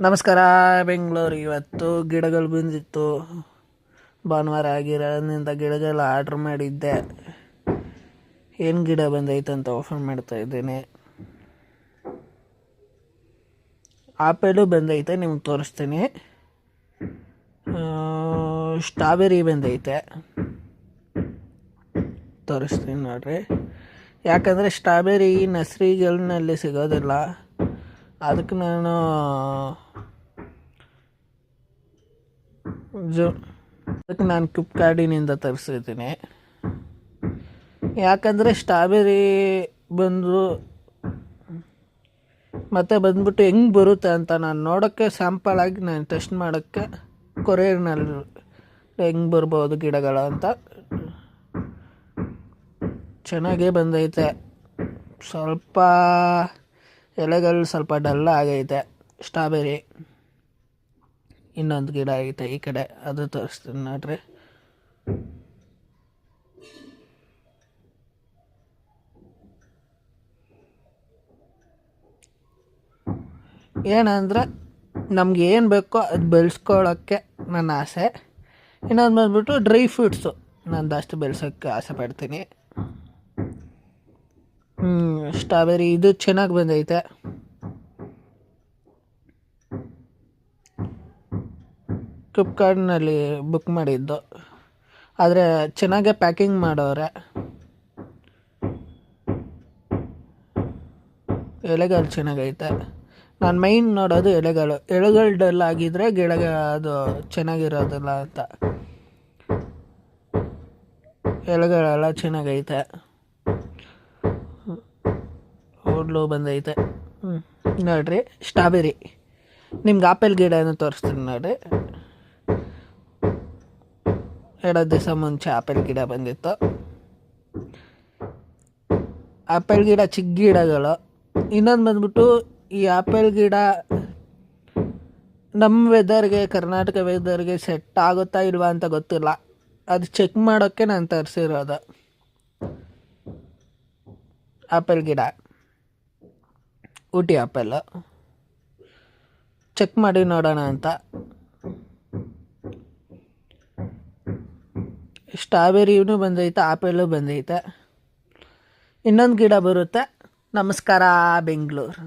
ನಮಸ್ಕಾರ. ಬೆಂಗಳೂರು ಇವತ್ತು ಗಿಡಗಳು ಬಂದಿತ್ತು. ಭಾನುವಾರ ಆಗಿರೋದ್ರಿಂದ ಗಿಡಗಳು ಆರ್ಡ್ರ್ ಮಾಡಿದ್ದೆ. ಏನು ಗಿಡ ಬಂದೈತೆ ಅಂತ ಓಪನ್ ಮಾಡ್ತಾ ಇದ್ದೇನೆ. ಆಪಲು ಬಂದೈತೆ, ನಿಮ್ಗೆ ತೋರಿಸ್ತೀನಿ. ಸ್ಟ್ರಾಬೆರಿ ಬಂದೈತೆ, ತೋರಿಸ್ತೀನಿ ನೋಡ್ರಿ. ಯಾಕಂದರೆ ಸ್ಟ್ರಾಬೆರಿ ನರ್ಸರಿಗಳಲ್ಲಿ ಸಿಗೋದಿಲ್ಲ, ಅದಕ್ಕೆ ನಾನು ಫ್ಲಿಪ್ಕಾರ್ಟಿನಿಂದ ತರಿಸಿದ್ದೀನಿ. ಯಾಕಂದರೆ ಸ್ಟ್ರಾಬೆರಿ ಬಂದ್ಬಿಟ್ಟು ಹೆಂಗೆ ಬರುತ್ತೆ ಅಂತ ನಾನು ನೋಡೋಕ್ಕೆ, ಸ್ಯಾಂಪಲಾಗಿ ನಾನು ಟೆಸ್ಟ್ ಮಾಡೋಕ್ಕೆ ಕೊರಿಯರ್ನಲ್ಲಿ ಹೆಂಗೆ ಬರ್ಬೋದು ಗಿಡಗಳು ಅಂತ. ಚೆನ್ನಾಗೇ ಬಂದೈತೆ. ಸ್ವಲ್ಪ ಎಲೆಗಳು ಸ್ವಲ್ಪ ಡಲ್ ಆಗೈತೆ. ಸ್ಟ್ರಾಬೆರಿ ಇನ್ನೊಂದು ಗಿಡ ಐತೆ ಈ ಕಡೆ, ಅದು ತೋರಿಸ್ತೀನಿ ನೋಡ್ರಿ. ಏನಂದರೆ ನಮ್ಗೆ ಏನು ಬೇಕೋ ಅದು ಬೆಳೆಸ್ಕೊಳ್ಳೋಕ್ಕೆ ನನ್ನ ಆಸೆ. ಇನ್ನೊಂದು ಬಂದ್ಬಿಟ್ಟು ಡ್ರೈ ಫ್ರೂಟ್ಸು ನಾನು ಜಾಸ್ತಿ ಬೆಳೆಸೋಕ್ಕೆ ಆಸೆ ಪಡ್ತೀನಿ. ಸ್ಟ್ರಾಬೆರಿ ಇದು ಚೆನ್ನಾಗಿ ಬಂದೈತೆ. ಫ್ಲಿಪ್ಕಾರ್ಟ್ನಲ್ಲಿ ಬುಕ್ ಮಾಡಿದ್ದು, ಆದರೆ ಚೆನ್ನಾಗೇ ಪ್ಯಾಕಿಂಗ್ ಮಾಡೋರೆ. ಎಲೆಗಳು ಚೆನ್ನಾಗೈತೆ. ನಾನು ಮೈನ್ ನೋಡೋದು ಎಲೆಗಳು ಡಲ್ ಆಗಿದ್ರೆ ಅದು ಚೆನ್ನಾಗಿರೋದಿಲ್ಲ ಅಂತ. ಎಲೆಗಳೆಲ್ಲ ಚೆನ್ನಾಗೈತೆ. ಓಡ್ಲು ಬಂದೈತೆ. ನೋಡ್ರಿ ಸ್ಟ್ರಾಬೆರಿ. ನಿಮ್ಗೆ ಆಪಲ್ ಗಿಡನೂ ತೋರಿಸ್ತೀನಿ ನೋಡ್ರಿ. 2 ದಿವಸ ಮುಂಚೆ ಆಪಲ್ ಗಿಡ ಬಂದಿತ್ತು. ಆಪಲ್ ಗಿಡ ಚಿಕ್ಕ ಗಿಡಗಳು. ಇನ್ನೊಂದು ಬಂದ್ಬಿಟ್ಟು ಈ ಆಪಲ್ ಗಿಡ ನಮ್ಮ ವೆದರ್ಗೆ, ಕರ್ನಾಟಕ ವೆದರ್ಗೆ ಸೆಟ್ ಆಗುತ್ತಾ ಇಲ್ವಾ ಅಂತ ಗೊತ್ತಿಲ್ಲ. ಅದು ಚೆಕ್ ಮಾಡೋಕ್ಕೆ ನಾನು ತರಿಸಿರೋದು ಆಪಲ್ ಗಿಡ. ಊಟಿ ಆಪಲ್ಲು ಚೆಕ್ ಮಾಡಿ ನೋಡೋಣ ಅಂತ. ಸ್ಟ್ರಾಬೆರಿನೂ ಬಂದೈತೆ, ಆಪಲ್ಲು ಬಂದೈತೆ. ಇನ್ನೊಂದು ಗಿಡ ಬರುತ್ತೆ. ನಮಸ್ಕಾರ ಬೆಂಗಳೂರು.